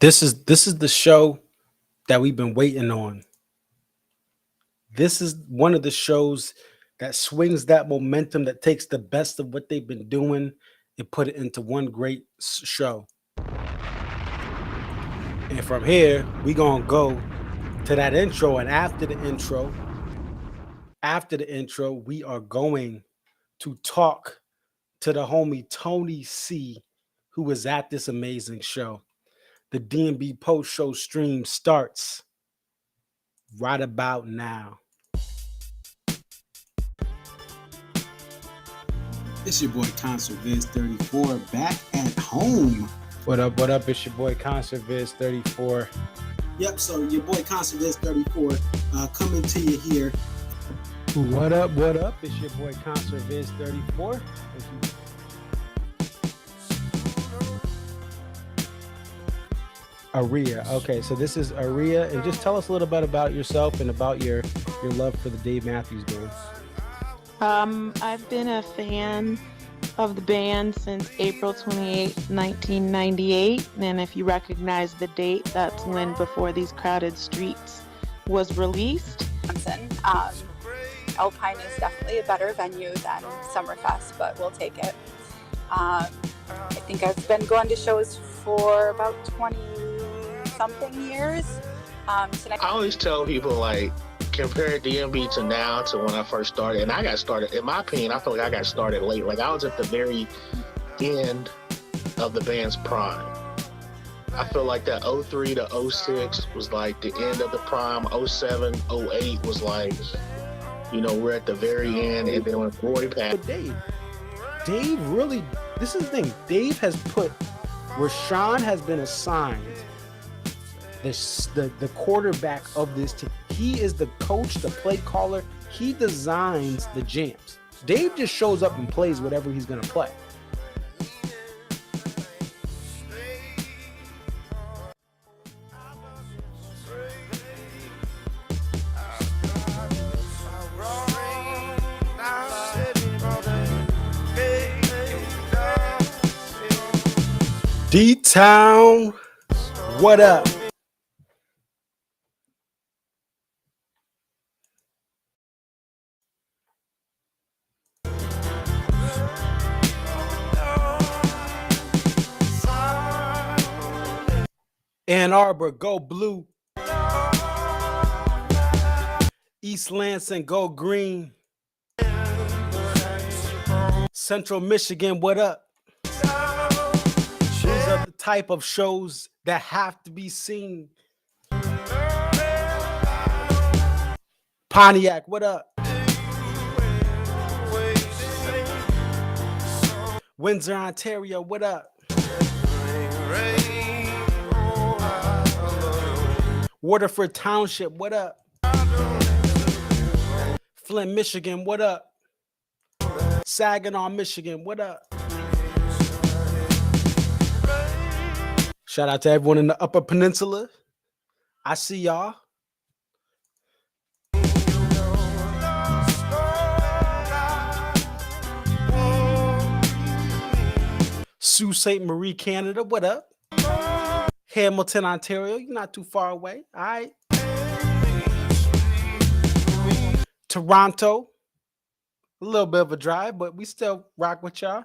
This is the show that we've been waiting on. This is one of the shows that swings that momentum, that takes the best of what they've been doing and put it into one great show. And from here, we gonna go to that intro, and after the intro, we are going to talk to the homie Tony C, who was at this amazing show. The D&B post show stream starts right about now. It's your boy Concert Viz 34 back at home. What up? What up? It's your boy Concert Viz 34. Yep, so your boy Concert Viz 34 coming to you here. What up? What up? It's your boy Concert Viz 34. Aria. Okay, so this is Aria, and just tell us a little bit about yourself and about your love for the Dave Matthews Band. I've been a fan of the band since April 28, 1998, and if you recognize the date, that's when Before These Crowded Streets was released. Alpine is definitely a better venue than Summerfest, but we'll take it. I think I've been going to shows for about 20-something years. I always tell people, like, compare DMB to now to when I first started. And I got started, in my opinion, I feel like I got started late. Like, I was at the very end of the band's prime. I feel like that 03 to 06 was like the end of the prime. 07, 08 was like, you know, we're at the very end. And then when Roy passed. But Dave really, this is the thing. Dave has put, Rashawn has been assigned the quarterback of this team. He is the coach, the play caller. He designs the jams. Dave just shows up and plays whatever he's going to play. D-Town, what up? Ann Arbor, go blue. East Lansing, go green. Central Michigan, what up? These are the type of shows that have to be seen. Pontiac, what up? Windsor, Ontario, what up? Waterford Township, what up? Flint, Michigan, what up? Saginaw, Michigan, what up? Shout out to everyone in the Upper Peninsula. I see y'all. Sault Ste. Marie, Canada, what up? Hamilton, Ontario, you're not too far away. All right. Toronto, a little bit of a drive, but we still rock with y'all.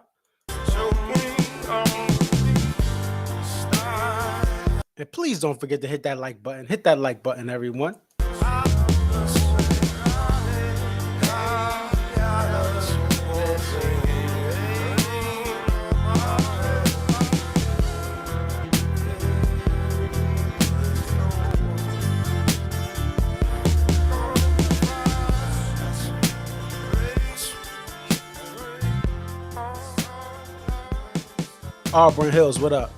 And please don't forget to hit that like button. Hit that like button, everyone. Auburn Hills, what up?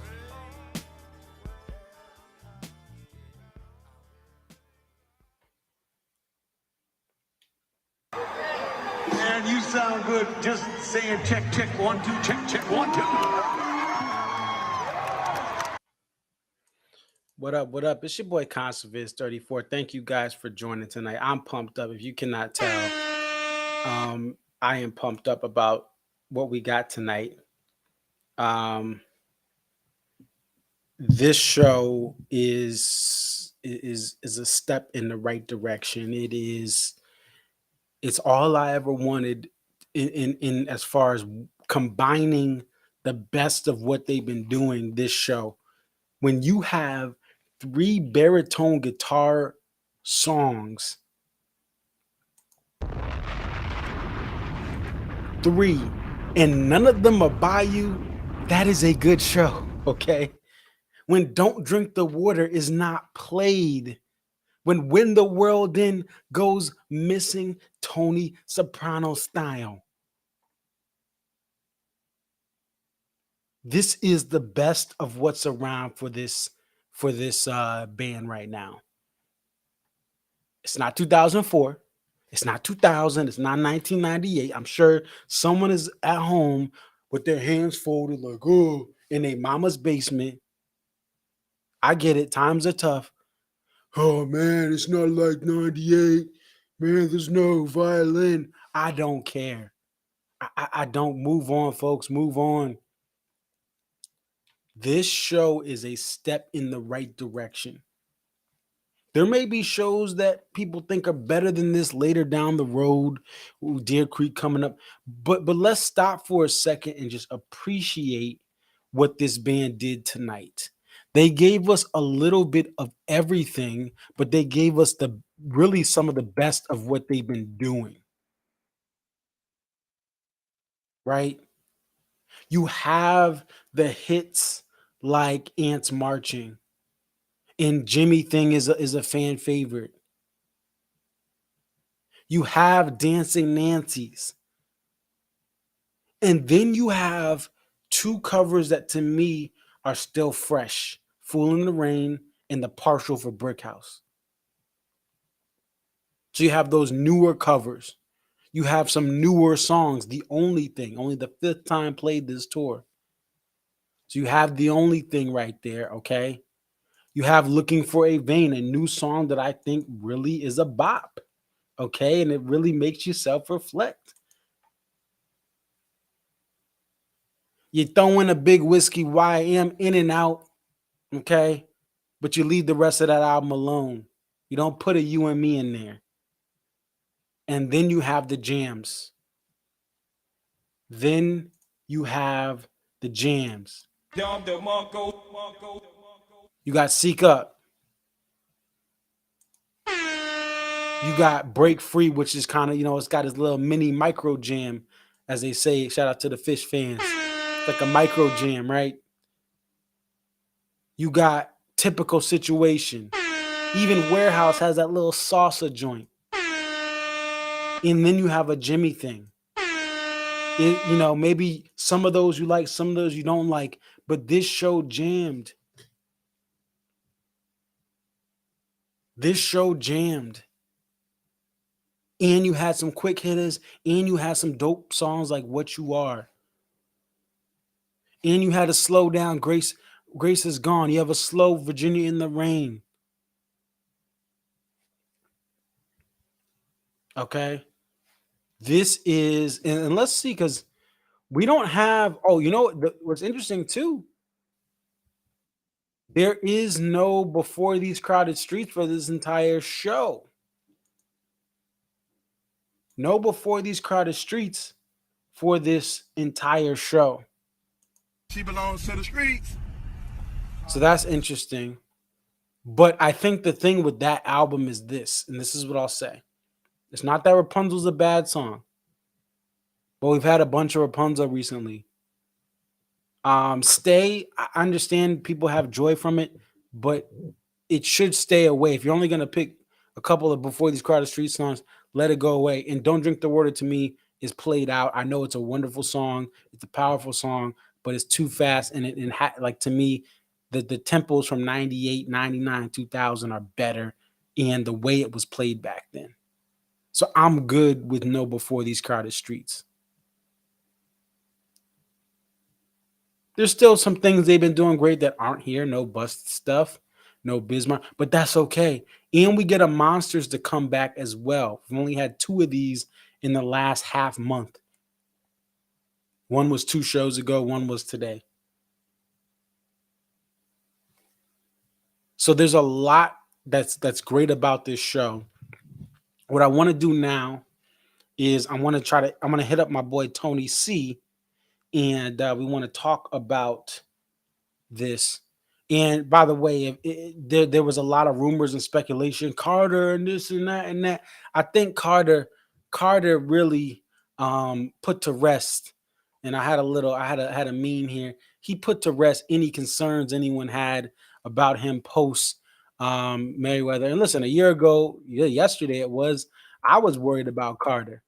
Man, you sound good just saying check, check, 1, 2, check, check, 1, 2. What up? What up? It's your boy Conserviz 34. Thank you guys for joining tonight. I'm pumped up. If you cannot tell, I am pumped up about what we got tonight. this show is a step in the right direction. It's all I ever wanted in as far as combining the best of what they've been doing this show. When you have three baritone guitar songs, three, and none of them are by you, that is a good show, okay? When Don't Drink the Water is not played, when the World Then goes missing, Tony Soprano style. This is the best of what's around for this band right now. It's not 2004. It's not 2000. It's not 1998. I'm sure someone is at home with their hands folded like, oh, in a mama's basement. I get it. Times are tough. Oh, man, it's not like 98. Man, there's no violin. I don't care. I don't. Move on, folks. Move on. This show is a step in the right direction. There may be shows that people think are better than this later down the road. Ooh, Deer Creek coming up. But let's stop for a second and just appreciate what this band did tonight. They gave us a little bit of everything, but they gave us the really some of the best of what they've been doing. Right? You have the hits like Ants Marching, and Jimmy Thing is a fan favorite. You have Dancing Nancy's. And then you have two covers that to me are still fresh: Fool in the Rain and The Partial for Brick House. So you have those newer covers. You have some newer songs. The Only Thing, only the fifth time played this tour. So you have The Only Thing right there, okay? You have Looking for a Vein, a new song that I think really is a bop, okay? And it really makes you self-reflect. You throw in a Big Whiskey YM in and out, okay? But you leave the rest of that album alone. You don't put a You and Me in there. And then you have the jams. Then you have the jams. You got Seek Up. You got Break Free, which is kind of, it's got his little mini micro jam, as they say. Shout out to the Fish fans. It's like a micro jam, right? You got Typical Situation. Even Warehouse has that little salsa joint. And then you have a Jimmy Thing. Maybe some of those you like, some of those you don't like, but this show jammed. This show jammed. And you had some quick hitters, and you had some dope songs like What You Are. And you had a slow down Grace Is Gone. You have a slow Virginia in the Rain. Okay. This is, and let's see, because we don't have, what's interesting too, there is no Before These Crowded Streets for this entire show. No Before These Crowded Streets for this entire show. She belongs to the streets. So that's interesting. But I think the thing with that album is this, and this is what I'll say. It's not that Rapunzel's a bad song, but we've had a bunch of Rapunzel recently. Stay, I understand people have joy from it, but it should stay away. If you're only going to pick a couple of Before These Crowded Street songs, let it go away. And Don't Drink the Water to me is played out. I know it's a wonderful song. It's a powerful song, but it's too fast. And like to me, the tempos from 98, 99, 2000 are better. And the way it was played back then. So I'm good with no Before These Crowded Streets. There's still some things they've been doing great that aren't here. No Bust Stuff, no Bismarck, but that's okay. And we get a Monsters to come back as well. We've only had 2 of these in the last half month. One was 2 shows ago. One was today. So there's a lot that's great about this show. What I want to do now is I'm going to hit up my boy Tony C, and we want to talk about this. And by the way, there was a lot of rumors and speculation, Carter and this and that and that. I think Carter really put to rest. And I had a meme here. He put to rest any concerns anyone had about him post Merriweather. And listen, a year ago, yesterday I was worried about Carter.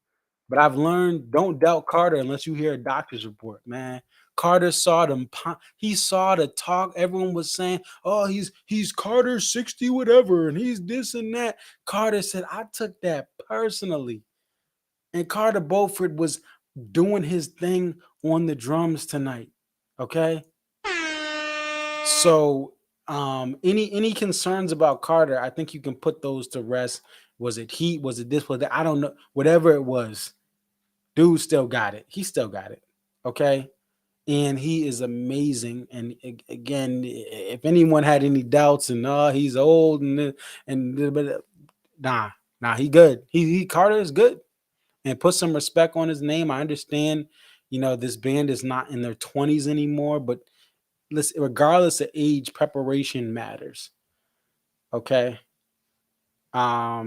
But I've learned, don't doubt Carter unless you hear a doctor's report, man. Carter saw them. He saw the talk. Everyone was saying, "Oh, he's Carter 60 whatever, and he's this and that." Carter said, "I took that personally." And Carter Beauford was doing his thing on the drums tonight. Okay, so any concerns about Carter, I think you can put those to rest. Was it heat? Was it this? Was that? I don't know. Whatever it was, dude still got it. He still got it. Okay. And he is amazing. And again, if anyone had any doubts and he's old but nah, he good. He Carter is good. And put some respect on his name. I understand, this band is not in their 20s anymore, but listen, regardless of age, preparation matters. Okay. All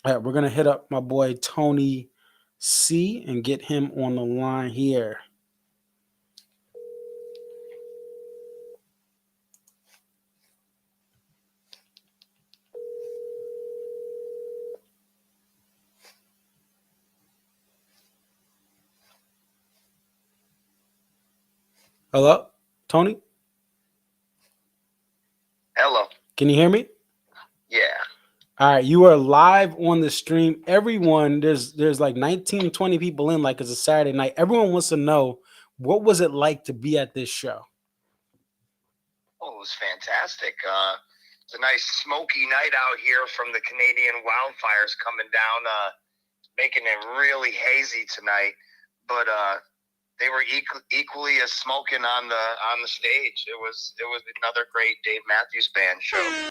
right, we're gonna hit up my boy Tony C and get him on the line here. Hello, Tony? Hello. Can you hear me? Yeah. All right, you are live on the stream. Everyone, there's like 19, 20 people in, like it's a Saturday night. Everyone wants to know, what was it like to be at this show? Oh, it was fantastic. It's a nice smoky night out here from the Canadian wildfires coming down, making it really hazy tonight. But they were equally as smoking on the stage. It was another great Dave Matthews Band show.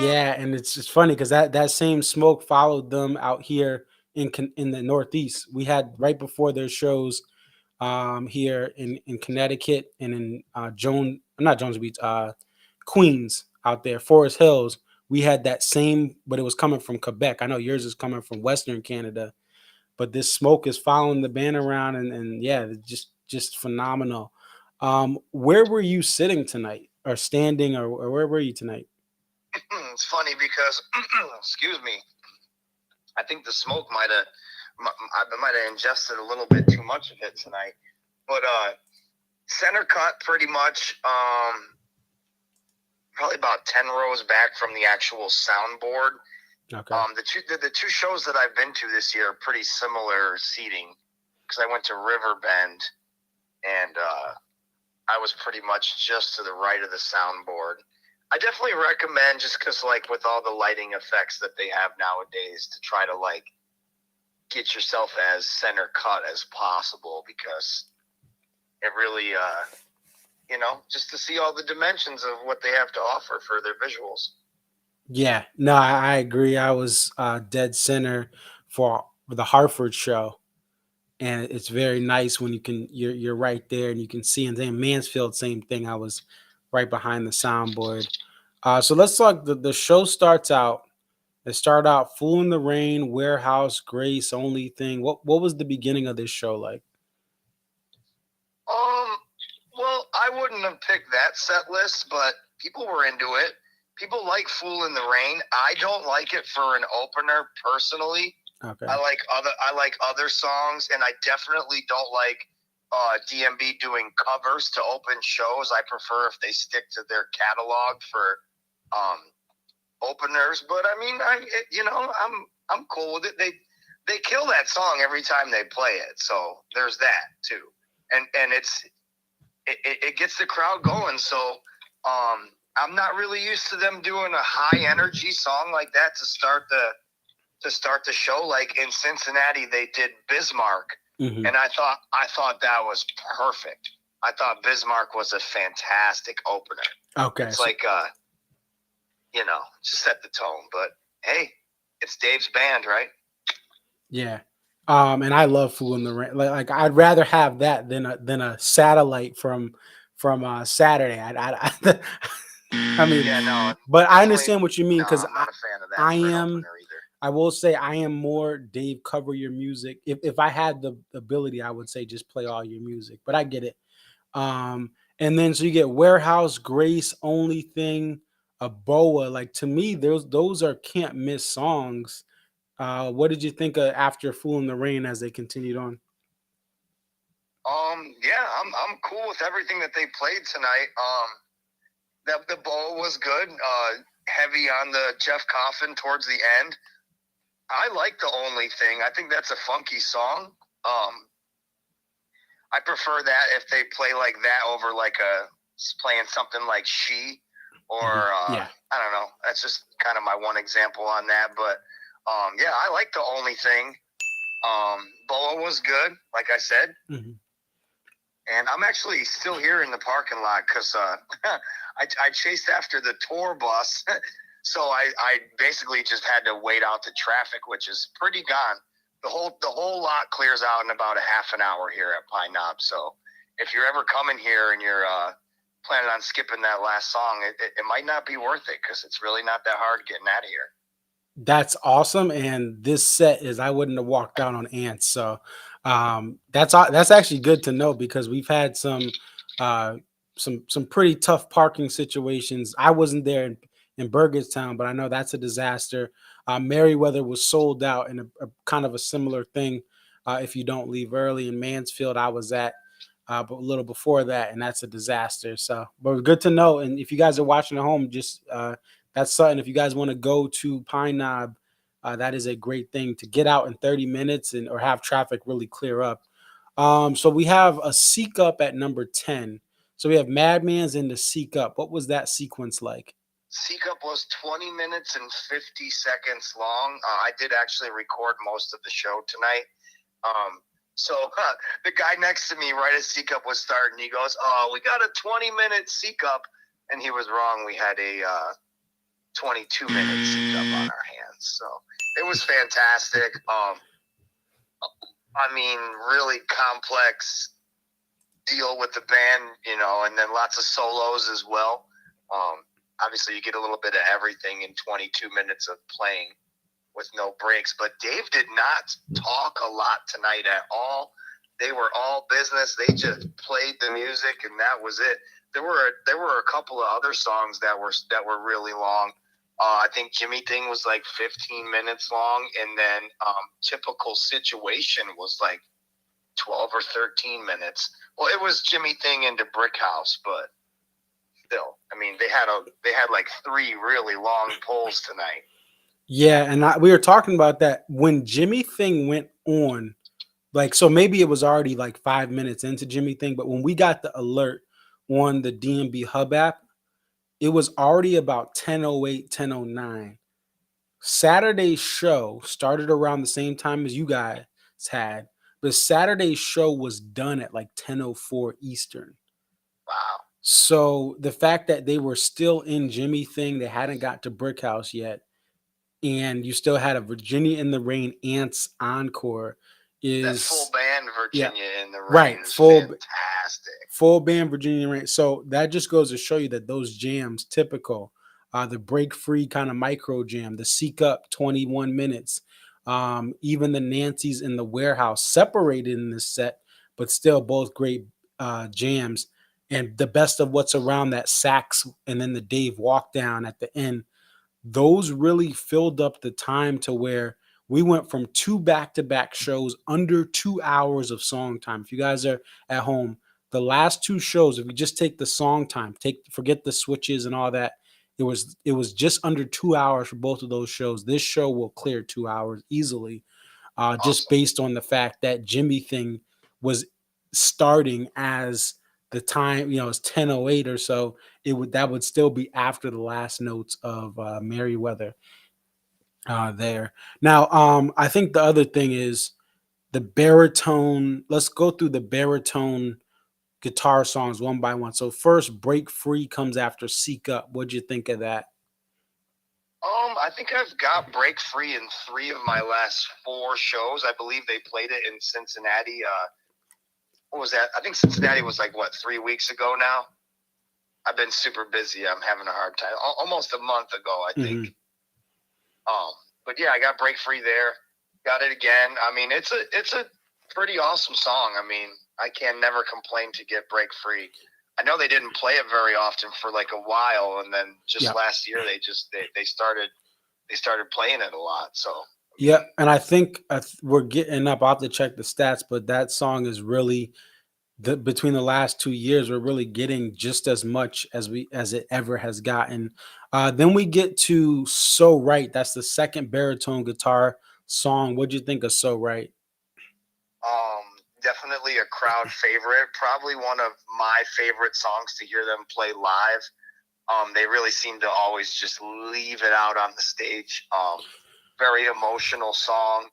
Yeah, and it's just funny because that same smoke followed them out here in the Northeast. We had right before their shows here in Connecticut and in not Jones Beach, Queens out there, Forest Hills. We had that same, but it was coming from Quebec. I know yours is coming from Western Canada, but this smoke is following the band around, and yeah, just phenomenal. Where were you sitting tonight, or standing, or where were you tonight? It's funny because, excuse me, I think the smoke I might have ingested a little bit too much of it tonight. But center cut pretty much, probably about 10 rows back from the actual soundboard. Okay. The two shows that I've been to this year are pretty similar seating, because I went to Riverbend and I was pretty much just to the right of the soundboard. I definitely recommend, just because, like, with all the lighting effects that they have nowadays, to try to, like, get yourself as center cut as possible, because it really, just to see all the dimensions of what they have to offer for their visuals. Yeah, no, I agree. I was dead center for the Hartford show, and it's very nice when you're right there and you can see. And then Mansfield, same thing. I was right behind the soundboard. So let's talk. The show starts out. It started out "Fool in the Rain," "Warehouse," "Grace," "Only Thing." What was the beginning of this show like? Well, I wouldn't have picked that set list, but people were into it. People like "Fool in the Rain." I don't like it for an opener personally. Okay. I like other songs, and I definitely don't like DMB doing covers to open shows. I prefer if they stick to their catalog for openers. But I mean, I'm cool with it. They kill that song every time they play it, so there's that too. And it gets the crowd going. So I'm not really used to them doing a high energy song like that to start the show. Like in Cincinnati, they did Bismarck, Mm-hmm. and I thought that was perfect. I thought Bismarck was a fantastic opener. Okay. It's like, just set the tone. But hey, it's Dave's band, right? Yeah. And I love Fool in the Rain. Like I'd rather have that than a satellite from Saturday. I mean, Yeah, no. but I definitely- understand what you mean, No, because I'm not a fan of that I for an am. opener either. I will say I am more Dave, cover your music. If I had the ability, I would say just play all your music. But I get it. And then so you get Warehouse, Grace, Only Thing, a Boa. Like, to me, those are can't miss songs. What did you think of after Fool in the Rain as they continued on? Yeah, I'm cool with everything that they played tonight. The bowl was good. Heavy on the Jeff Coffin towards the end. I like The Only Thing. I think that's a funky song. I prefer that if they play like that over like playing something like She, or Yeah. I don't know. That's just kind of my one example on that. But yeah, I like The Only Thing. Boa was good, like I said. Mhm. And I'm actually still here in the parking lot because I chased after the tour bus. So I basically just had to wait out the traffic, which is pretty gone. The whole lot clears out in about a half an hour here at Pine Knob. So if you're ever coming here and you're planning on skipping that last song, it might not be worth it because it's really not that hard getting out of here. That's awesome. And this set is, I wouldn't have walked out on Ants. So that's actually good to know, because we've had some pretty tough parking situations. I wasn't there in Burgettstown, but I know that's a disaster. Merriweather was sold out, in a kind of a similar thing. If you don't leave early. In Mansfield, I was at but a little before that, and that's a disaster. So, but good to know. And if you guys are watching at home, just that's something. If you guys want to go to Pine Knob, that is a great thing to get out in 30 minutes or have traffic really clear up. So we have a Seek Up at number 10. So we have Madman's and the Seek Up. What was that sequence like? Seek Up was 20 minutes and 50 seconds long. I did actually record most of the show tonight. So the guy next to me, right as Seek Up was starting, he goes, "Oh, we got a 20-minute Seek Up," and he was wrong. We had a 22-minute Seek Up on our hands. So it was fantastic. I mean, really complex deal with the band, and then lots of solos as well. Obviously, you get a little bit of everything in 22 minutes of playing with no breaks. But Dave did not talk a lot tonight at all. They were all business. They just played the music, and that was it. There were a couple of other songs that were really long. I think Jimmy Thing was like 15 minutes long, and then Typical Situation was like 12 or 13 minutes. Well, it was Jimmy Thing into Brick House, but still, I mean, they had like 3 really long polls tonight. Yeah, and we were talking about that when Jimmy Thing went on. Like, so maybe it was already like 5 minutes into Jimmy Thing, but when we got the alert on the DMB Hub app, it was already about 10:08, 10:09. Saturday's show started around the same time as you guys had, but Saturday's show was done at like 10:04 Eastern. Wow. So the fact that they were still in Jimmy Thing, they hadn't got to Brick House yet, and you still had a Virginia in the Rain Ants encore is that full band Virginia in the Rain, right, is full fantastic. Full band Virginia Rain. So that just goes to show you that those jams, typical, the break free kind of micro jam, the Seek Up 21 minutes, even the Nancy's in the Warehouse, separated in this set, but still both great jams. And the best of what's around, that sax, and then the Dave walk down at the end, those really filled up the time to where we went from 2 back-to-back shows under 2 hours of song time. If you guys are at home, the last 2 shows, if we just take the song time, forget the switches and all that, it was just under 2 hours for both of those shows. This show will clear 2 hours easily, just based on the fact that Jimmy Thing was starting as the time, it's 10:08 or so. That would still be after the last notes of Merriweather there. Now, I think the other thing is the baritone. Let's go through the baritone guitar songs one by one. So first, Break Free comes after Seek Up. What'd you think of that? I think I've got Break Free in 3 of my last 4 shows. I believe they played it in Cincinnati. What was that? I think Cincinnati was like, 3 weeks ago now? I've been super busy. I'm having a hard time. Almost a month ago, I think. But yeah, I got Break Free there. Got it again. I mean, it's a pretty awesome song. I mean, I can never complain to get Break Free. I know they didn't play it very often for like a while, and then just last year they started playing it a lot. So yeah, and I think we're getting up. I'll have to check the stats, but that song is really between the last 2 years, we're really getting just as much as it ever has gotten. Then we get to So Right. That's the second baritone guitar song. What'd you think of So Right? Definitely a crowd favorite. Probably one of my favorite songs to hear them play live. They really seem to always just leave it out on the stage. Very emotional song.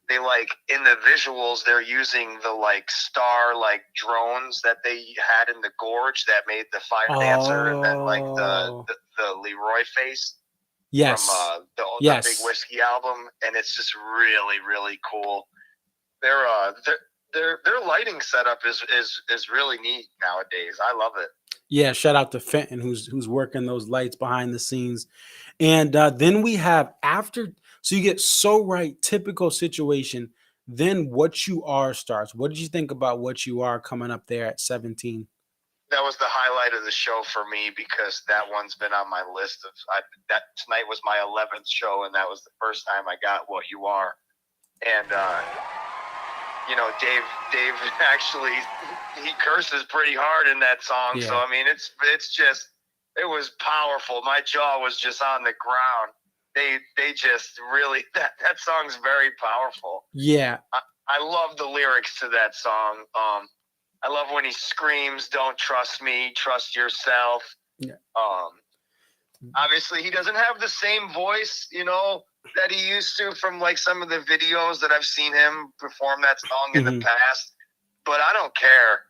They like in the visuals, they're using the like star like drones that they had in the gorge that made the fire dancer, and then like the Leroy face from the Big Whiskey album, and it's just really, really cool. Their lighting setup is really neat nowadays. I love it. Yeah, shout out to Fenton who's working those lights behind the scenes. And then we have after, so you get So Right, typical situation. Then What You Are starts. What did you think about What You Are coming up there at 17? That was the highlight of the show for me, because that one's been on my list of. That tonight was my 11th show, and that was the first time I got What You Are, and Dave actually he curses pretty hard in that song. Yeah. So I mean, it was powerful. My jaw was just on the ground. They just really that song's very powerful. Yeah, I love the lyrics to that song. I love when he screams, "Don't trust me, trust yourself." Yeah. Obviously, he doesn't have the same voice, that he used to from like some of the videos that I've seen him perform that song in the past. But I don't care.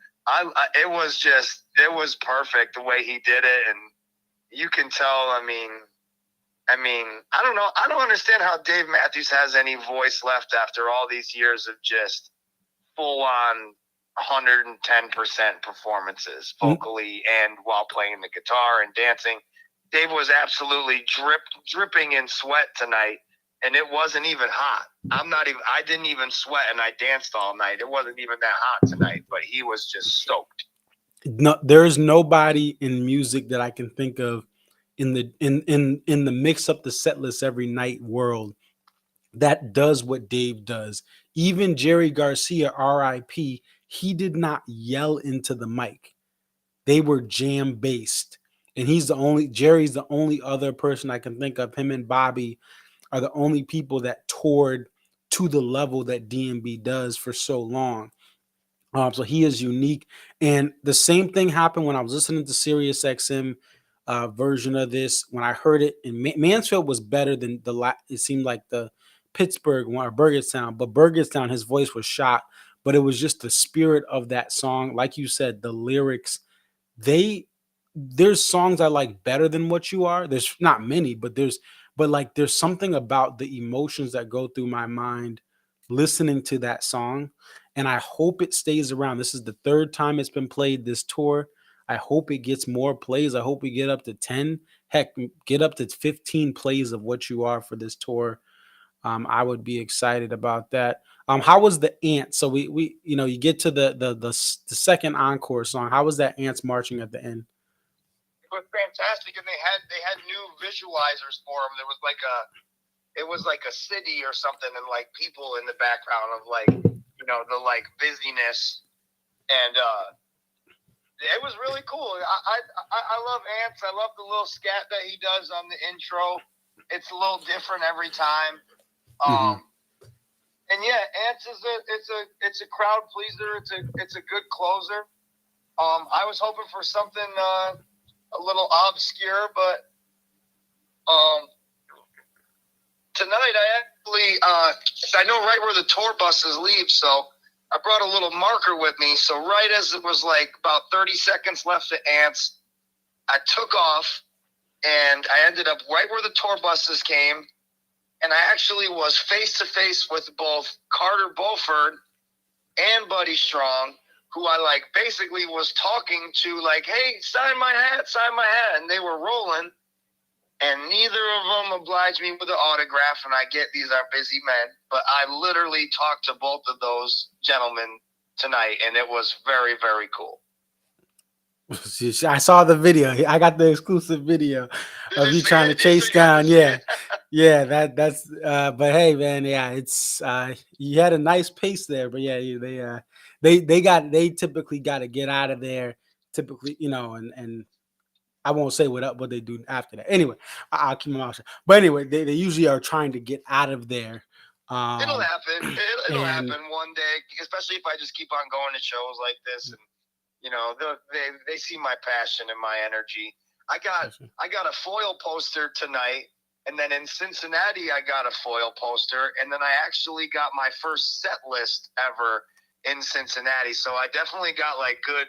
It was perfect the way he did it, and you can tell. I mean, I don't know. I don't understand how Dave Matthews has any voice left after all these years of just full on 110% performances vocally and while playing the guitar and dancing. Dave was absolutely dripping in sweat tonight, and it wasn't even hot. I didn't even sweat, and I danced all night. It wasn't even that hot tonight, but he was just stoked. No, there is nobody in music that I can think of in the mix up the set list every night world that does what Dave does. Even Jerry Garcia, R.I.P., he did not yell into the mic. They were jam based. And Jerry's the only other person I can think of. Him and Bobby are the only people that toured to the level that D&B does for so long. So he is unique. And the same thing happened when I was listening to Sirius XM version of this. When I heard it, and Mansfield was better than it seemed like the Pittsburgh one or Burgettstown, but Burgettstown, his voice was shot, but it was just the spirit of that song. Like you said, the lyrics, there's songs I like better than What You Are. There's not many, but there's something about the emotions that go through my mind listening to that song. And I hope it stays around. This is the 3rd time it's been played this tour. I hope it gets more plays. I hope we get up to 10, heck, get up to 15 plays of What You Are for this tour. I would be excited about that. How was the Ants? So we you get to the second encore song. How was that Ants marching at the end? It was fantastic, and they had new visualizers for them. It was like a city or something, and like people in the background of like the like busyness, and it was really cool. I love Ants. I love the little scat that he does on the intro. It's a little different every time. And yeah, Ants it's a crowd pleaser. It's a good closer. I was hoping for something a little obscure, but tonight I actually I know right where the tour buses leave, so I brought a little marker with me. So right as it was like about 30 seconds left to Ants, I took off and I ended up right where the tour buses came. And I actually was face to face with both Carter Beauford and Buddy Strong, who I like basically was talking to, like, hey, sign my hat. And they were rolling. And neither of them obliged me with an autograph. And I get these are busy men. But I literally talked to both of those gentlemen tonight. And it was very, very cool. I saw the video. I got the exclusive video of you trying to chase down. Yeah. Yeah, that's but hey man, yeah, it's you had a nice pace there, but yeah, they typically got to get out of there typically, and I won't say what they do after that. Anyway, I'll keep my mouth shut. But anyway, they usually are trying to get out of there. It'll happen. It'll and- happen one day, especially if I just keep on going to shows like this, and they see my passion and my energy. I got a foil poster tonight, and then in Cincinnati I got a foil poster, and then I actually got my first set list ever in Cincinnati. So I definitely got like good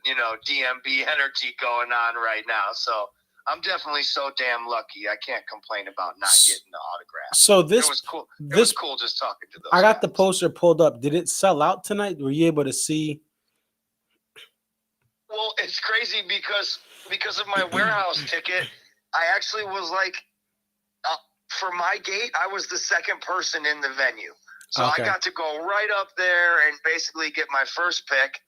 DMB energy going on right now. So I'm definitely so damn lucky. I can't complain about not getting the autograph. So it was cool. It was cool just talking to those I got guys. the poster pulled up. Did it sell out tonight? Were you able to see? Well, it's crazy because of my warehouse ticket. I actually was like, for my gate, I was the second person in the venue. So Okay. I got to go right up there and basically get my first pick.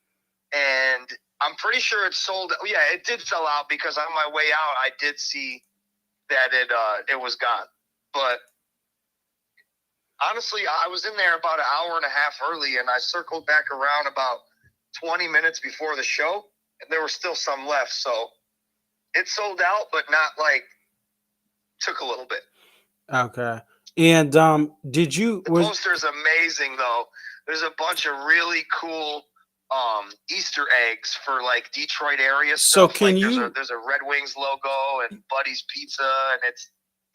And I'm pretty sure it sold. Yeah, it did sell out because on my way out, I did see that it was gone. But honestly, I was in there about an hour and a half early, and I circled back around about 20 minutes before the show, and there were still some left. So it sold out, but not like took a little bit. Okay. And did you? The poster's amazing, though. There's a bunch of really cool Easter eggs for like Detroit area So stuff. can like you? There's a Red Wings logo and Buddy's Pizza, and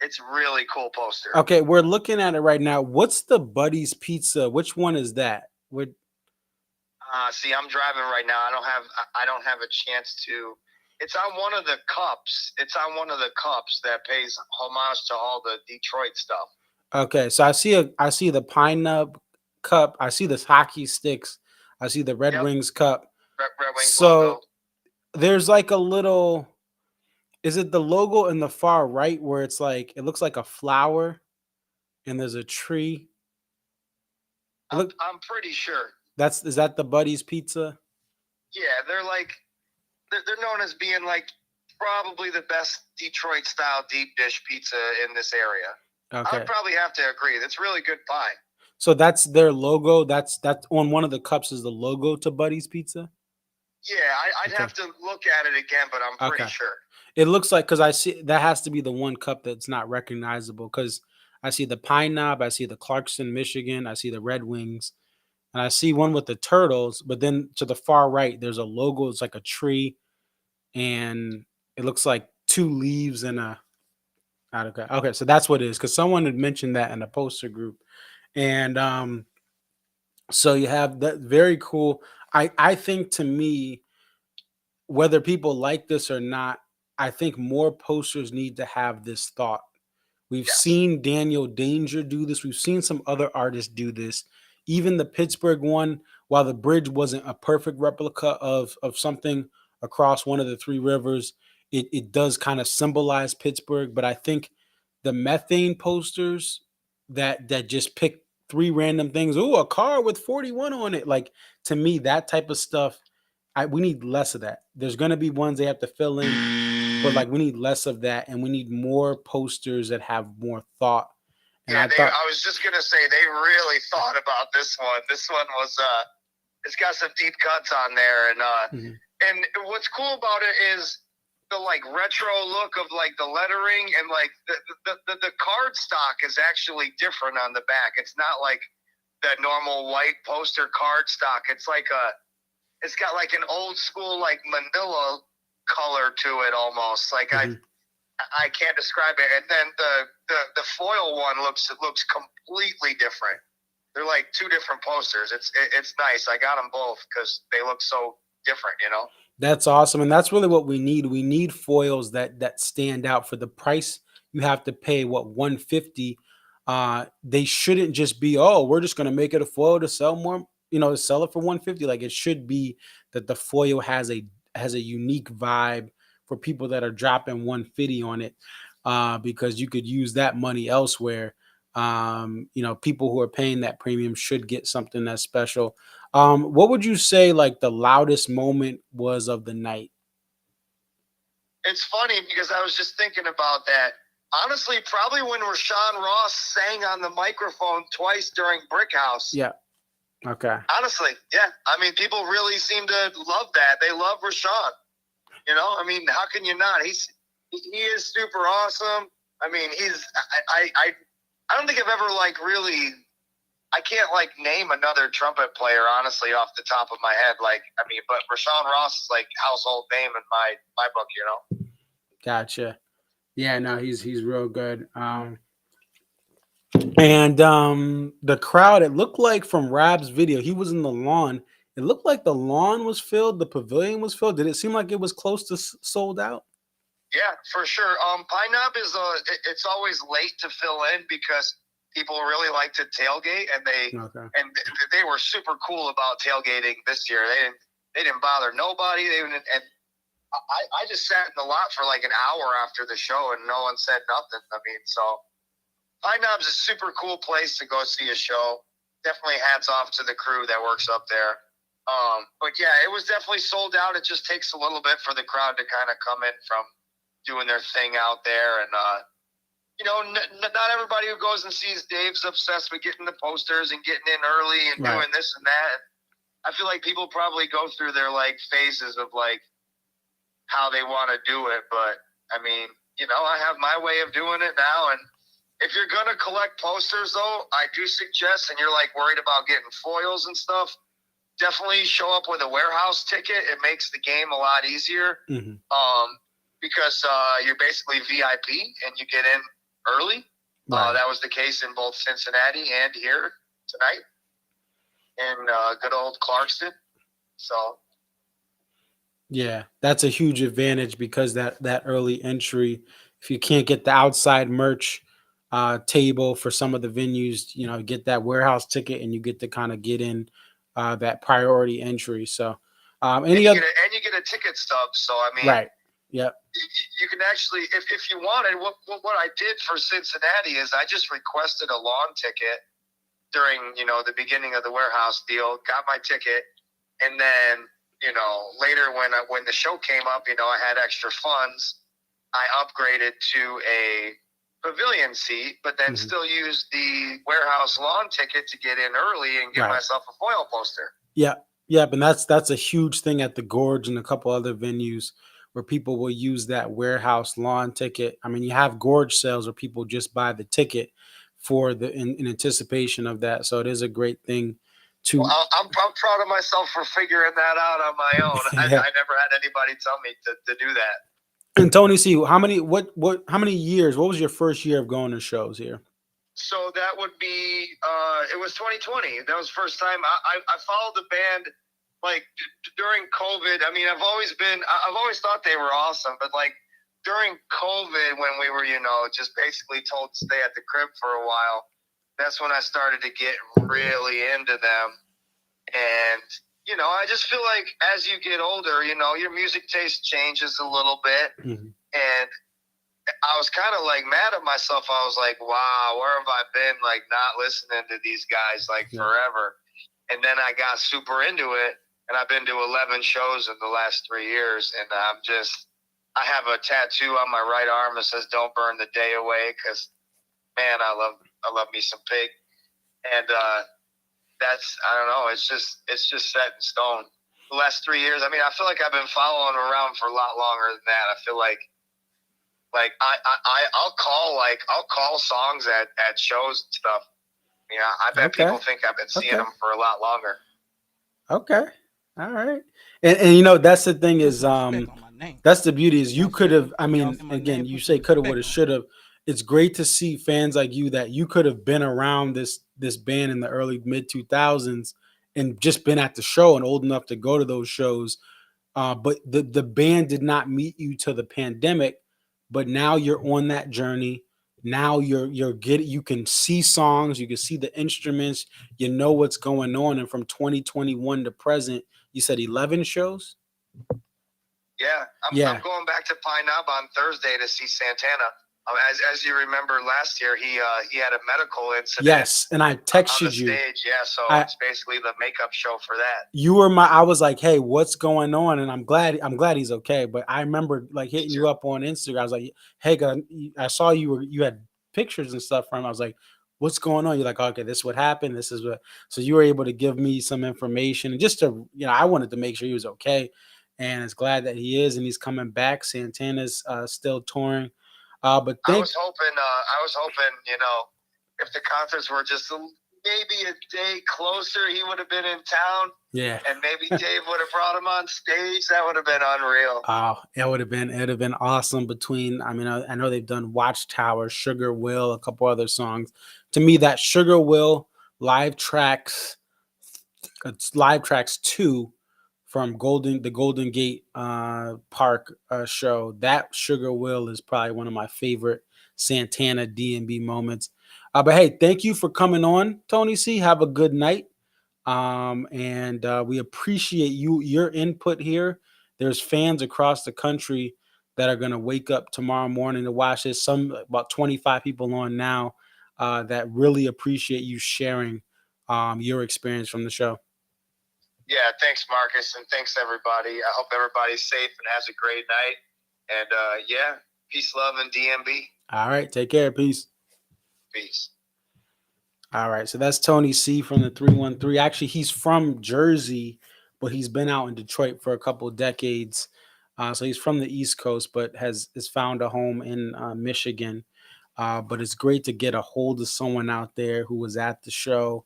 it's really cool poster. Okay, we're looking at it right now. What's the Buddy's Pizza? Which one is that? See, I'm driving right now. I don't have a chance to. It's on one of the cups. It's on one of the cups that pays homage to all the Detroit stuff. Okay, so I see the Pine Nub cup. I see this hockey sticks. I see the Red Wings cup. Red Wings So logo. there's like a little. Is it the logo in the far right where it's like it looks like a flower, and there's a tree? I'm pretty sure. Is that the Buddy's Pizza? Yeah, they're known as being like probably the best Detroit style deep dish pizza in this area. Okay. I'd probably have to agree. That's really good pie. So that's their logo. That's on one of the cups is the logo to Buddy's Pizza. Yeah, I'd have to look at it again, but I'm pretty sure. It looks like because I see that has to be the one cup that's not recognizable because I see the Pine Knob, I see the Clarkston, Michigan, I see the Red Wings, and I see one with the turtles. But then to the far right, there's a logo. It's like a tree, and it looks like two leaves and a. Okay, so that's what it is because someone had mentioned that in a poster group, and so you have that very cool. I think to me, whether people like this or not, I think more posters need to have this thought. We've seen Daniel Danger do this. We've seen some other artists do this. Even the Pittsburgh one, while the bridge wasn't a perfect replica of something across one of the three rivers, it does kind of symbolize Pittsburgh. But I think the methane posters that just pick three random things, a car with 41 on it. Like to me, that type of stuff, we need less of that. There's gonna be ones they have to fill in, but like we need less of that, and we need more posters that have more thought. And I was just gonna say they really thought about this one. This one was it's got some deep cuts on there, and and what's cool about it is the like retro look of like the lettering and like the card stock is actually different on the back. It's not like that normal white poster card stock. It's got like an old school like manila color to it almost. Like I can't describe it. And then the foil one looks completely different. they're like two different posters. It's nice. I got them both because they look so different, you know. That's awesome, and that's really what we need. We need foils that stand out for the price you have to pay. What, 150? They shouldn't just be, oh, we're just going to make it a foil to sell more, to sell it for 150. Like, it should be that the foil has a unique vibe for people that are dropping 150 on it, because you could use that money elsewhere. People who are paying that premium should get something that's special. What would you say like the loudest moment was of the night? It's funny because I was just thinking about that. Honestly, probably when Rashawn Ross sang on the microphone twice during Brick House. Yeah. Okay. Honestly, yeah. I mean, people really seem to love that. They love Rashawn. I mean, how can you not? He is super awesome. I mean, I don't think I've ever really. I can't name another trumpet player honestly off the top of my head. But Rashawn Ross is household name in my book. Gotcha. Yeah, no, he's real good. And the crowd, it looked like from Rab's video, he was in the lawn. It looked like the lawn was filled, the pavilion was filled. Did it seem like it was close to sold out? Yeah, for sure. Pine Knob is it's always late to fill in because people really like to tailgate, and they were super cool about tailgating this year. They didn't bother nobody. I just sat in the lot for an hour after the show, and no one said nothing. I mean, so Pine Knob's a super cool place to go see a show. Definitely hats off to the crew that works up there. But yeah, it was definitely sold out. It just takes a little bit for the crowd to kind of come in from doing their thing out there. And, not everybody who goes and sees Dave's obsessed with getting the posters and getting in early and doing this and that. I feel like people probably go through their phases of how they want to do it. But I mean, I have my way of doing it now. And if you're going to collect posters though, I do suggest, and you're worried about getting foils and stuff, definitely show up with a warehouse ticket. It makes the game a lot easier. Mm-hmm. Because you're basically VIP and you get in early. Right. That was the case in both Cincinnati and here tonight in good old Clarkston. So, yeah, that's a huge advantage because that early entry, if you can't get the outside merch table for some of the venues, get that warehouse ticket and you get to kind of get in that priority entry. So, and you get a ticket stub. So, I mean, right. Yep. You can actually, if you wanted, what I did for Cincinnati is I just requested a lawn ticket during, the beginning of the warehouse deal, got my ticket, and then, later when the show came up, I had extra funds, I upgraded to a pavilion seat, but then still used the warehouse lawn ticket to get in early and give myself a foil poster. Yeah. Yeah. And that's a huge thing at the Gorge and a couple other venues where people will use that warehouse lawn ticket. I mean, you have Gorge sales where people just buy the ticket for in anticipation of that. So it is a great thing to. Well, I'm proud of myself for figuring that out on my own. I never had anybody tell me to do that. And Tony C, how many years? What was your first year of going to shows here? So that would be it was 2020. That was the first time I followed the band. During COVID, I mean, I've always thought they were awesome, but during COVID when we were, just basically told to stay at the crib for a while, that's when I started to get really into them. And, I just feel like as you get older, your music taste changes a little bit. Mm-hmm. And I was kind of mad at myself. I was like, wow, where have I been not listening to these guys forever? And then I got super into it. And I've been to 11 shows in the last 3 years, and I have a tattoo on my right arm that says "Don't burn the day away," because, man, I love me some Pig, and that's, I don't know, it's just set in stone. The last 3 years, I mean, I feel like I've been following around for a lot longer than that. I feel like I'll call songs at shows and stuff. I bet people think I've been seeing them for a lot longer. Okay. All right. And that's the thing is, that's the beauty is you could have, I mean, again, you say coulda, woulda, shoulda. It's great to see fans like you that you could have been around this this band in the early mid 2000s and just been at the show and old enough to go to those shows. But the band did not meet you to the pandemic, but now you're on that journey. Now you're getting, you can see songs, you can see the instruments, you know what's going on. And from 2021 to present, you said 11 shows. Yeah, I'm going back to Pine Knob on Thursday to see Santana. As you remember, last year he had a medical incident. Yes, and I texted on the you. Stage. Yeah, so it's basically the makeup show for that. You were I was like, hey, what's going on? And I'm glad he's okay. But I remember like hitting you up on Instagram. I was like, hey, I saw you had pictures and stuff from him. I was like, what's going on? You're like, okay, this is what happened. This is what. So you were able to give me some information, and just to, I wanted to make sure he was okay, and it's glad that he is, and he's coming back. Santana's still touring. But I was hoping, if the concerts were just maybe a day closer, he would have been in town. Yeah. And maybe Dave would have brought him on stage. That would have been unreal. Oh, it would have been awesome. Between, I mean, I know they've done Watchtower, Sugar Will, a couple other songs. To me, that Sugar Will live tracks, it's live tracks 2 from the Golden Gate Park show. That Sugar Will is probably one of my favorite Santana D&B moments. But hey, thank you for coming on, Tony C. Have a good night. And we appreciate your input here. There's fans across the country that are going to wake up tomorrow morning to watch this. About 25 people on now that really appreciate you sharing your experience from the show. Yeah, thanks, Marcus, and thanks, everybody. I hope everybody's safe and has a great night. And, peace, love, and DMB. All right, take care. Peace. Peace. All right, so that's Tony C from the 313. Actually, he's from Jersey, but he's been out in Detroit for a couple of decades. So he's from the East Coast, but has found a home in Michigan. But it's great to get a hold of someone out there who was at the show.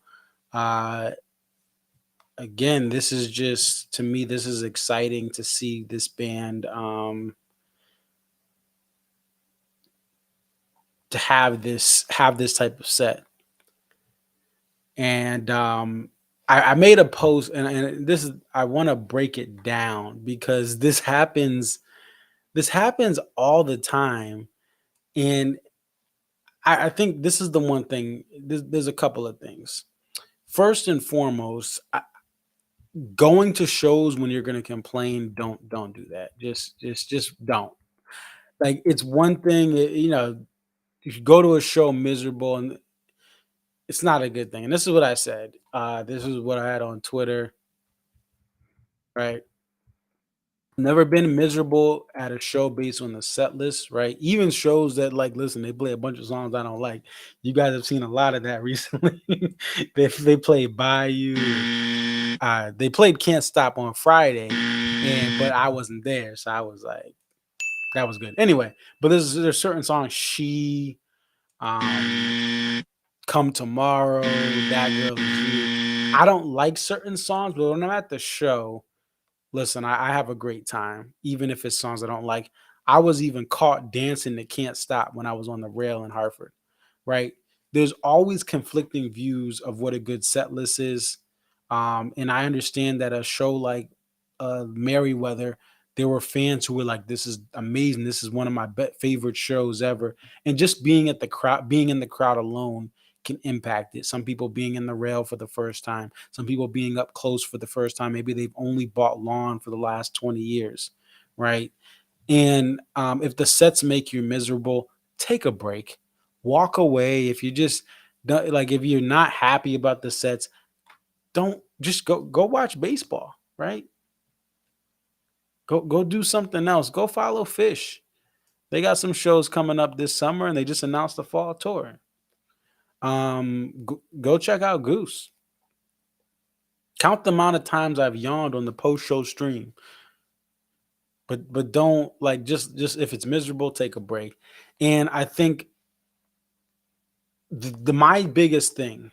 Again, this is just, to me, this is exciting to see this band to have this type of set. And I made a post, and this is, I want to break it down because this happens all the time. And I think this is the one thing, there's a couple of things. First and foremost, going to shows when you're going to complain, don't do that. Just don't. Like, it's one thing, if you go to a show miserable, and it's not a good thing. And this is what I said. This is what I had on Twitter. Right. Never been miserable at a show based on the set list, right? Even shows that, like, listen, they play a bunch of songs I don't like. You guys have seen a lot of that recently. they played Bayou. They played Can't Stop on Friday, but I wasn't there, so I was like, that was good. Anyway, but there's certain songs, She, Come Tomorrow, That Girl Is You. I don't like certain songs, but when I'm at the show, listen, I have a great time, even if it's songs I don't like. I was even caught dancing to Can't Stop when I was on the rail in Hartford, right? There's always conflicting views of what a good set list is. And I understand that a show like Merriweather, there were fans who were like, this is amazing. This is one of my favorite shows ever. And just being in the crowd alone can impact it. Some people being in the rail for the first time, some people being up close for the first time. Maybe they've only bought lawn for the last 20 years, right? And if the sets make you miserable, take a break, walk away. If you just like, if you're not happy about the sets, don't just go watch baseball, right? Go do something else. Go follow Fish. They got some shows coming up this summer, and they just announced the fall tour. Go check out Goose. Count the amount of times I've yawned on the post-show stream. But don't, like, just if it's miserable, take a break. And I think my biggest thing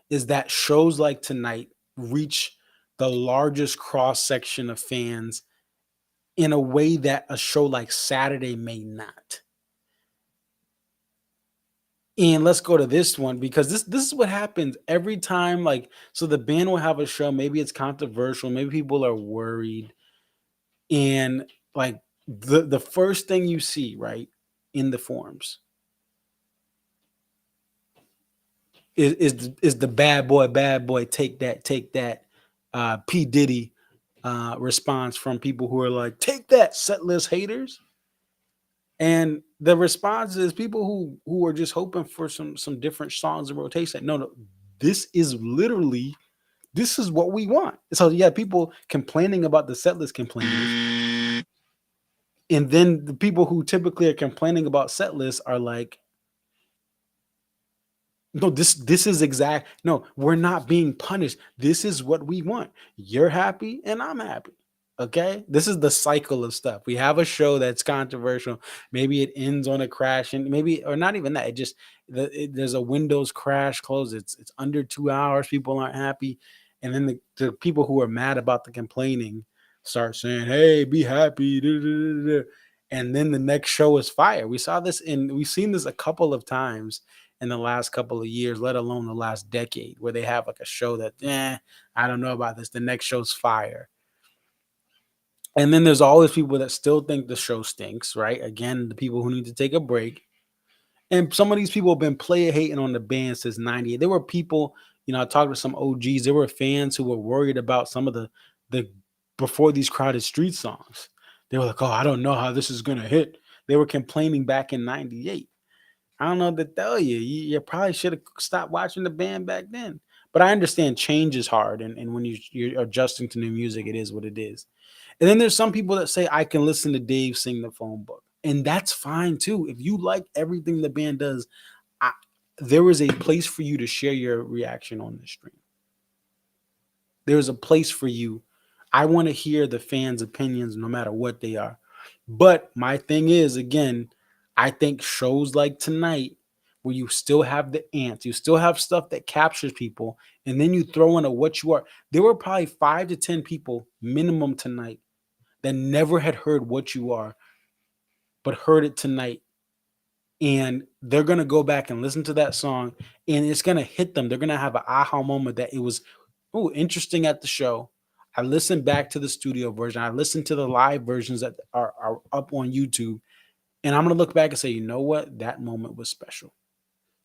is that shows like tonight reach the largest cross section of fans in a way that a show like Saturday may not. And let's go to this one because this is what happens every time. Like, so the band will have a show. Maybe it's controversial. Maybe people are worried, and like the first thing you see right in the forums is the bad boy, take that, P Diddy response from people who are like, take that, Setlist haters. And the response is people who are just hoping for some different songs in rotation. No, this is literally, this is what we want. So you have people complaining about the setlist complainers, and then the people who typically are complaining about setlists are like, no, this is exact. No, we're not being punished. This is what we want. You're happy and I'm happy. Okay, this is the cycle of stuff. We have a show that's controversial. Maybe it ends on a crash, and maybe, or not even that. It just there's a Windows crash, close. It's under 2 hours. People aren't happy, and then the people who are mad about the complaining start saying, "Hey, be happy," da, da, da, da. And then the next show is fire. We've seen this a couple of times in the last couple of years, let alone the last decade, where they have like a show that, I don't know about this. The next show's fire. And then there's always people that still think the show stinks, right? Again, the people who need to take a break. And some of these people have been player hating on the band since 98. There were people, I talked to some OGs, there were fans who were worried about some of the before these crowded street songs. They were like, oh, I don't know how this is gonna hit. They were complaining back in 98. I don't know what to tell you. You probably should have stopped watching the band back then. But I understand change is hard, and when you're adjusting to new music, it is what it is. And then there's some people that say I can listen to Dave sing the phone book, and that's fine too. If you like everything the band does, I, there is a place for you to share your reaction on the stream. There's a place for you. I want to hear the fans' opinions, no matter what they are. But my thing is, again, I think shows like tonight, where you still have the ants, you still have stuff that captures people, and then you throw in a what you are. There were probably 5 to 10 people minimum tonight that never had heard what you are, but heard it tonight. And they're going to go back and listen to that song, and it's going to hit them. They're going to have an aha moment that it was interesting at the show. I listened back to the studio version. I listened to the live versions that are up on YouTube. And I'm going to look back and say, you know what? That moment was special.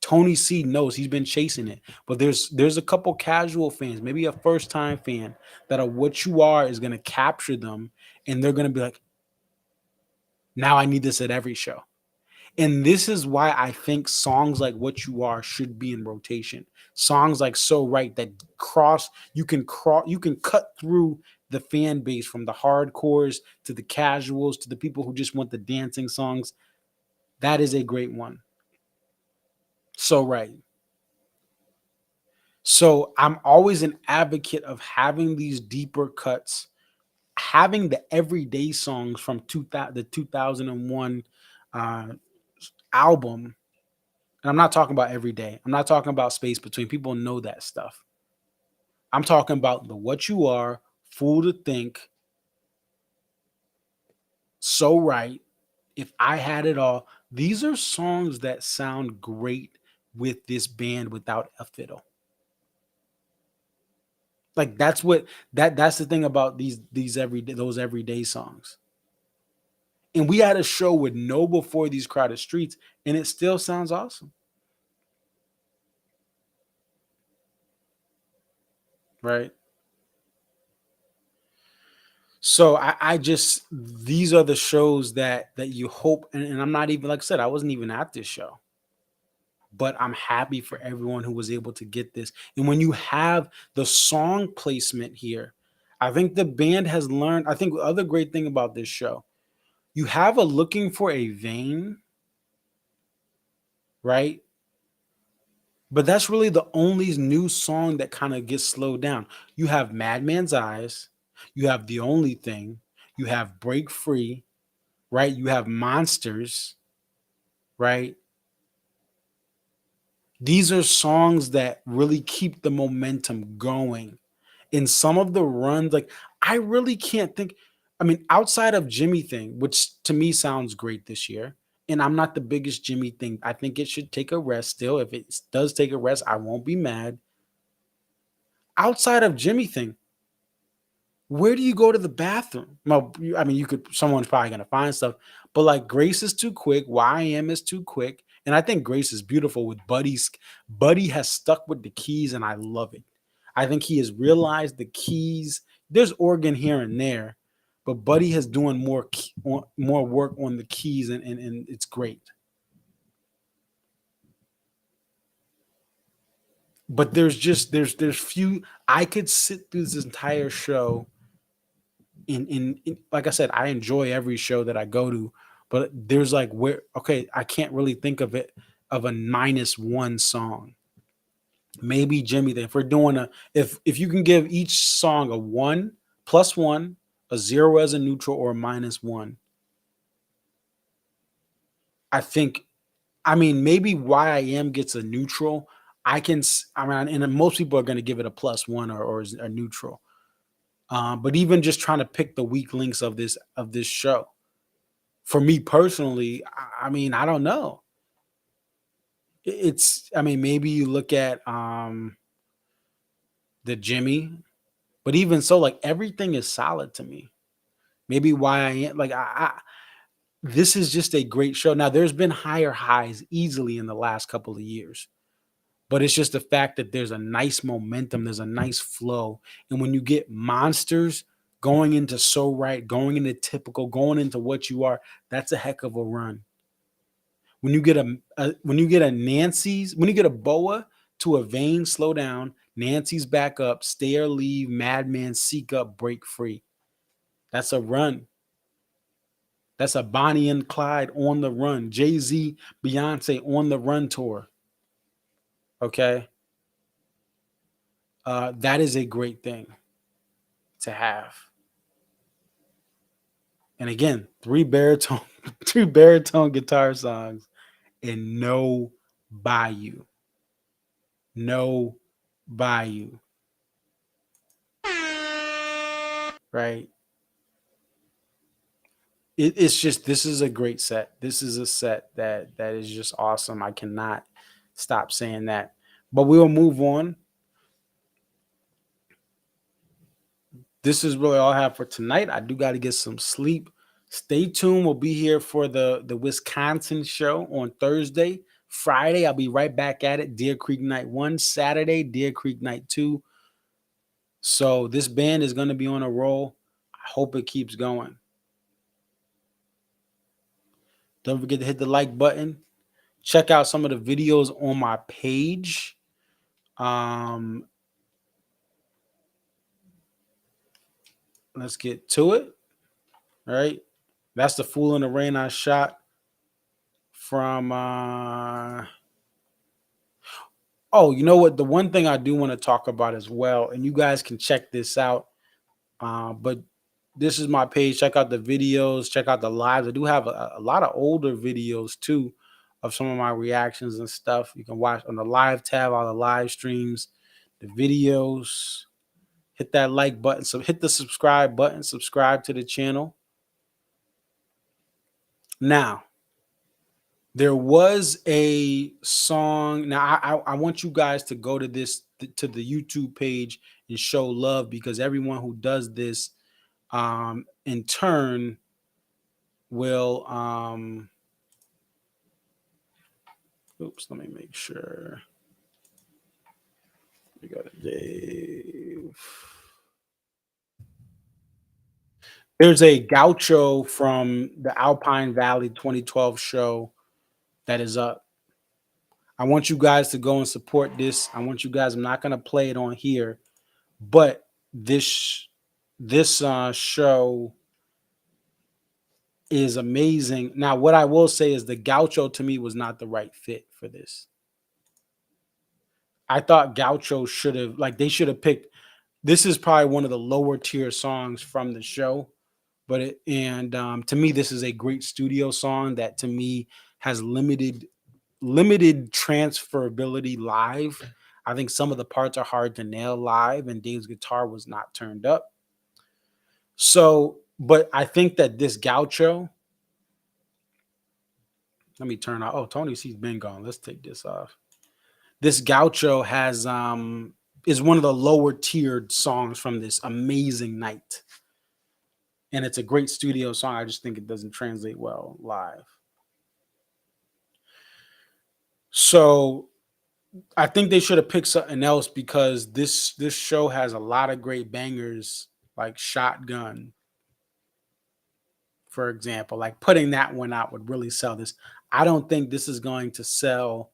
Tony C knows he's been chasing it, but there's a couple casual fans, maybe a first time fan, that are what you are is going to capture them, and they're going to be like, now I need this at every show. And this is why I think songs like What You Are should be in rotation. Songs like So Right that you can cut through the fan base, from the hardcores to the casuals to the people who just want the dancing songs. That is a great one. So Right. So I'm always an advocate of having these deeper cuts, having the everyday songs from the 2001 album. And I'm not talking about every day. I'm not talking about Space Between. People know that stuff. I'm talking about the What You Are, Fool to Think, So Right, If I Had It All. These are songs that sound great with this band without a fiddle. Like that's the thing about these everyday songs. And we had a show with no Before These Crowded Streets, and it still sounds awesome. Right? So I just, these are the shows that you hope, and I'm not even, like I said, I wasn't even at this show, but I'm happy for everyone who was able to get this. And when you have the song placement here, I think the band has learned. I think the other great thing about this show, you have a Looking for a Vein, right? But that's really the only new song that kind of gets slowed down. You have Madman's Eyes, you have The Only Thing, you have Break Free, right? You have Monsters, right? These are songs that really keep the momentum going. In some of the runs, like, I really can't think. I mean, outside of Jimmy Thing, which to me sounds great this year, And I'm not the biggest Jimmy thing. I think it should take a rest still. If it does take a rest, I won't be mad. Outside of Jimmy thing, where do you go to the bathroom? Well, I mean, someone's probably gonna find stuff, but like Grace is too quick, YM is too quick, and I think Grace is beautiful with Buddy's. Buddy has stuck with the keys, and I love it. I think he has realized the keys. There's organ here and there, but Buddy has doing more work on the keys, and it's great. But there's few. I could sit through this entire show. In like I said, I enjoy every show that I go to, but there's like where okay, I can't really think of it of a -1 song. Maybe Jimmy. If we're doing if you can give each song a 1, +1, a 0 as a neutral, or a -1, I think. I mean, maybe YIM gets a neutral. I mean, and most people are going to give it a +1 or a neutral. But even just trying to pick the weak links of this show, for me personally, I mean, I don't know. I mean, maybe you look at the Jimmy, but even so, like everything is solid to me. Maybe why I am like this is just a great show. Now, there's been higher highs easily in the last couple of years, but it's just the fact that there's a nice momentum, there's a nice flow, and when you get monsters going into So Right, going into Typical, going into What You Are, that's a heck of a run. When you get a Nancy's, when you get a Boa to a Vein, Slow Down, Nancy's Back Up, Stay or Leave, Madman, Seek Up, Break Free. That's a run. That's a Bonnie and Clyde on the run. Jay-Z, Beyonce on the run tour. Okay. That is a great thing to have. And again, three baritone guitar songs and no Bayou. No Bayou. Right? It's just, this is a great set. This is a set that is just awesome. I cannot stop saying that. But we'll move on. This is really all I have for tonight. I do got to get some sleep. Stay tuned. We'll be here for the Wisconsin show on Thursday. Friday, I'll be right back at it. Deer Creek Night 1. Saturday, Deer Creek Night 2. So this band is going to be on a roll. I hope it keeps going. Don't forget to hit the like button. Check out some of the videos on my page. Let's get to it. All right. That's the Fool in the Rain I shot from oh, you know what? The one thing I do want to talk about as well, and you guys can check this out. But this is my page. Check out the videos, check out the lives. I do have a lot of older videos too of some of my reactions and stuff. You can watch on the live tab, all the live streams, the videos. Hit that like button. So hit the subscribe button, subscribe to the channel. Now, there was a song. Now, I want you guys to go to the YouTube page and show love, because everyone who does this in turn will oops, let me make sure. We got it, Dave. There's a Gaucho from the Alpine Valley 2012 show that is up. I want you guys to go and support this. I want you guys, I'm not going to play it on here, but this show is amazing. Now, what I will say is the Gaucho to me was not the right fit for this. I thought Gaucho should have, like, they should have picked, this is probably one of the lower tier songs from the show, but to me, this is a great studio song that to me has limited transferability live. I think some of the parts are hard to nail live, and Dave's guitar was not turned up. So, but I think that this Gaucho Let me turn off. Oh, Tony C's been gone. Let's take this off. This Gaucho has is one of the lower tiered songs from this amazing night. And it's a great studio song. I just think it doesn't translate well live. So I think they should have picked something else because this show has a lot of great bangers like Shotgun, for example. Like putting that one out would really sell this. I don't think this is going to sell.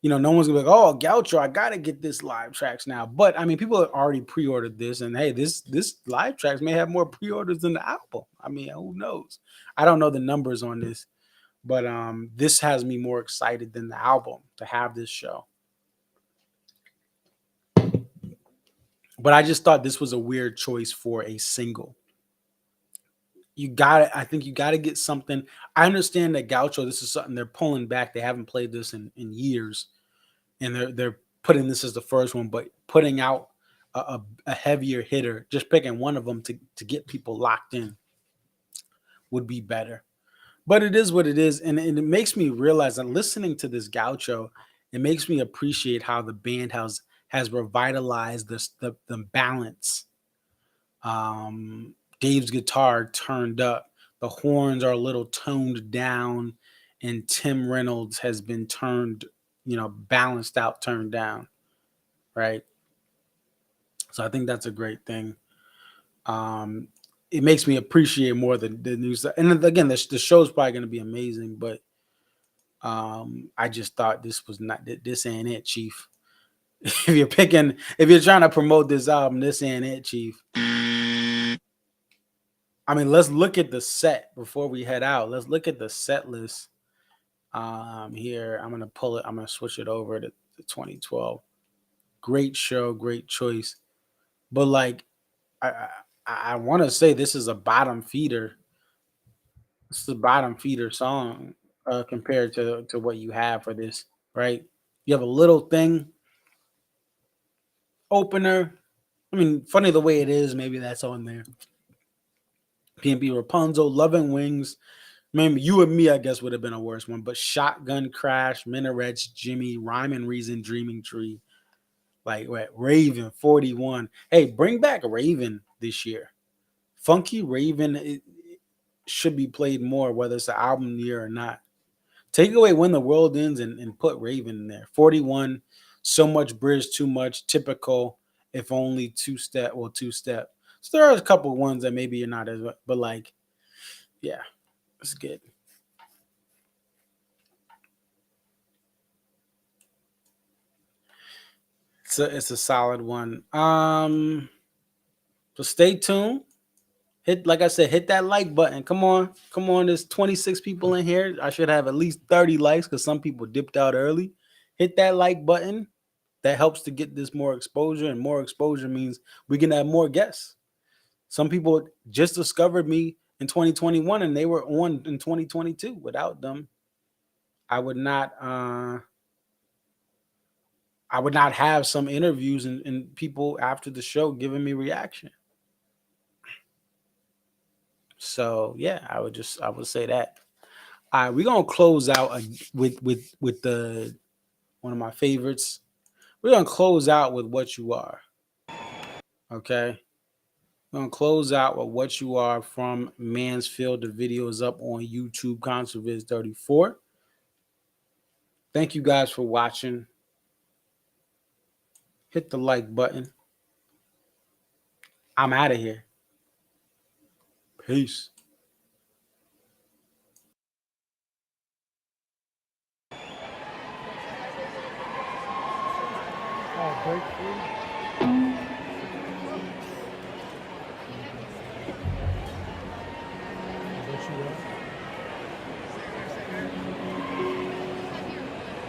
No one's gonna be like, oh, Gaucho, I gotta get this live tracks now. But I mean, people have already pre-ordered this, and hey, this live tracks may have more pre-orders than the album. I mean, who knows? I don't know the numbers on this, but this has me more excited than the album to have this show. But I just thought this was a weird choice for a single. I think you gotta get something. I understand that Gaucho, this is something they're pulling back. They haven't played this in years. And they're putting this as the first one, but putting out a heavier hitter, just picking one of them to get people locked in would be better. But it is what it is, and it makes me realize that listening to this Gaucho, it makes me appreciate how the band has revitalized the balance. Dave's guitar turned up, the horns are a little toned down, and Tim Reynolds has been turned, balanced out, turned down, right? So I think that's a great thing. It makes me appreciate more the new stuff. And again, the show's probably going to be amazing, but I just thought this ain't it, Chief. If you're trying to promote this album, this ain't it, Chief. I mean, let's look at the set before we head out. Let's look at the set list. Here, I'm going to switch it over to 2012. Great show, great choice. But like, I want to say this is a bottom feeder. This is a bottom feeder song compared to what you have for this, right? You have a little thing opener. I mean, funny the way it is, maybe that's on there. PNP Rapunzel, Loving Wings. Maybe You and Me, I guess, would have been a worse one. But Shotgun Crash, Minarets, Jimmy, Rhyme and Reason, Dreaming Tree. Like, what? Raven, 41. Hey, bring back Raven this year. Funky Raven it should be played more, whether it's the album year or not. Take away When the World Ends and put Raven in there. 41, So Much Bridge, Too Much, Typical, If Only, Two Step. So there are a couple ones that maybe you're not as, but like, yeah, it's good. It's a solid one. So stay tuned. Like I said, hit that like button. Come on. There's 26 people in here. I should have at least 30 likes because some people dipped out early. Hit that like button. That helps to get this more exposure, and more exposure means we can have more guests. Some people just discovered me in 2021 and they were on in 2022. Without them, I would not have some interviews and people after the show giving me reaction. So yeah, I would say that. All right, we're gonna close out with the one of my favorites. We're gonna close out with What You Are. Okay. We're gonna close out with What You Are from Mansfield. The video is up on YouTube, ConcertViz 34. Thank you guys for watching. Hit the like button. I'm out of here. Peace.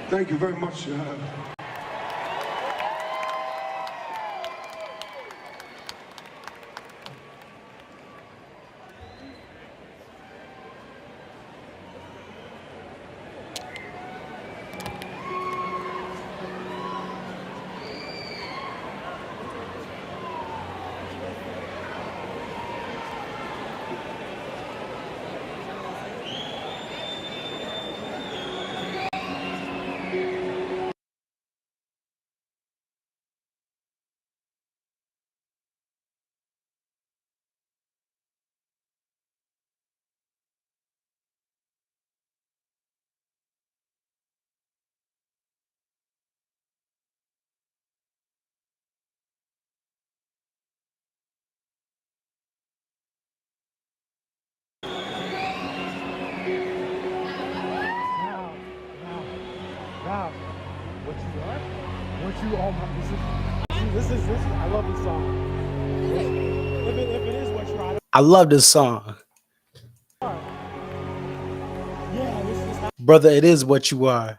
Thank you very much. Oh my, this is I love this song. If it is what you are, I love this song. Yeah, this is brother. It is what you are.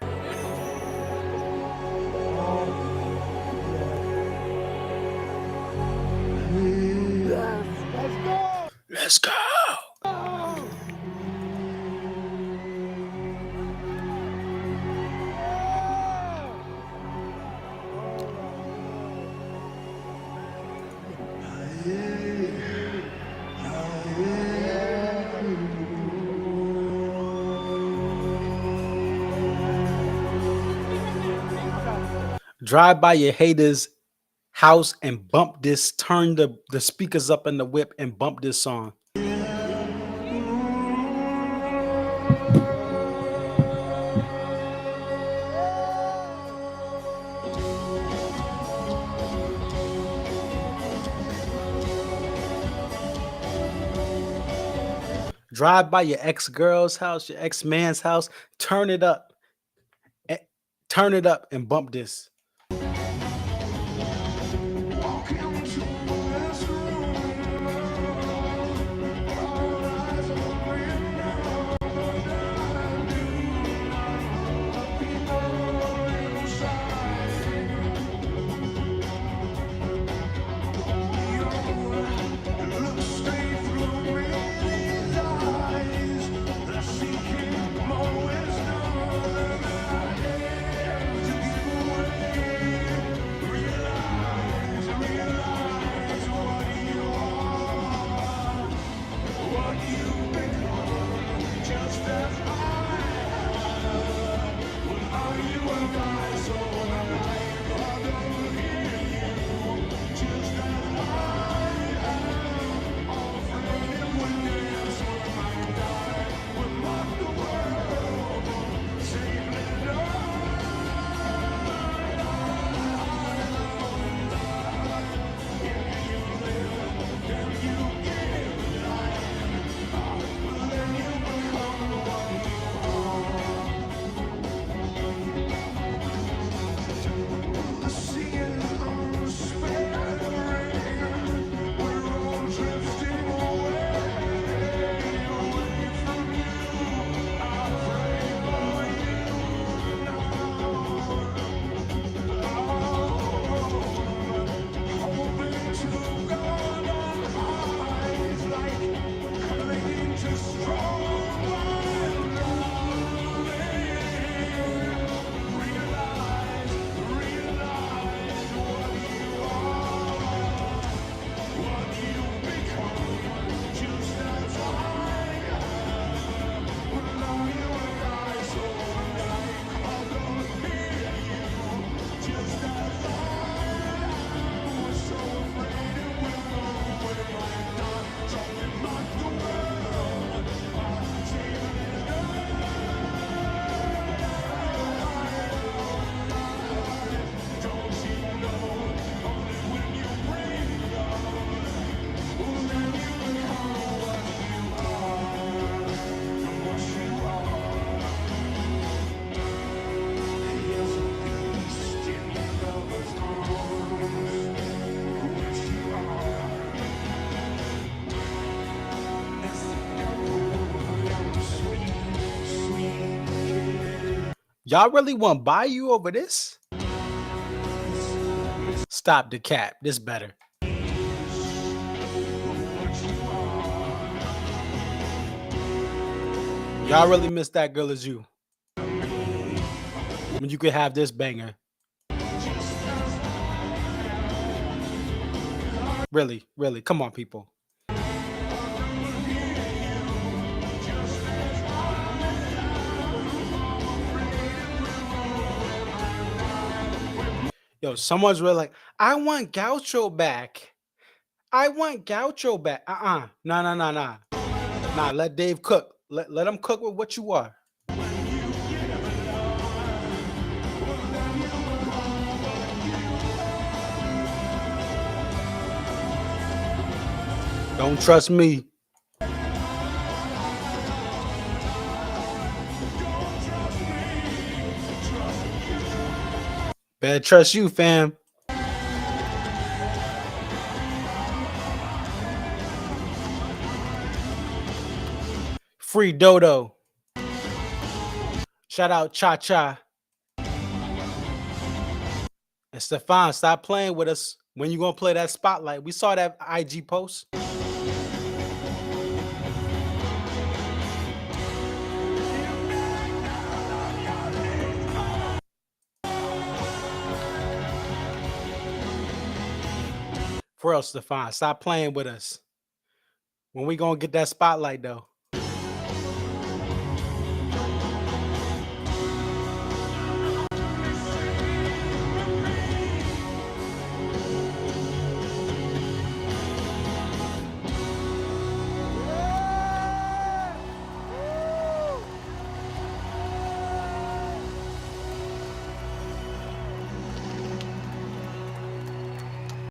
Let's go. Drive by your haters' house and bump this. Turn the speakers up in the whip and bump this song. Drive by your ex-girl's house, your ex-man's house, turn it up. Turn it up and bump this. Y'all really want to buy you over this? Stop the cap. This better. Y'all really miss that girl as you. When you could have this banger. Really, really. Come on, people. Yo, someone's really like, I want Gaucho back. I want Gaucho back. Nah. Nah, let Dave cook. Let him cook with what you are. Don't trust me. Better trust you, fam. Free Dodo. Shout out Cha Cha. And Stefan, stop playing with us. When you gonna play that spotlight? We saw that IG post. For real, Stefan, stop playing with us. When we gonna get that spotlight though?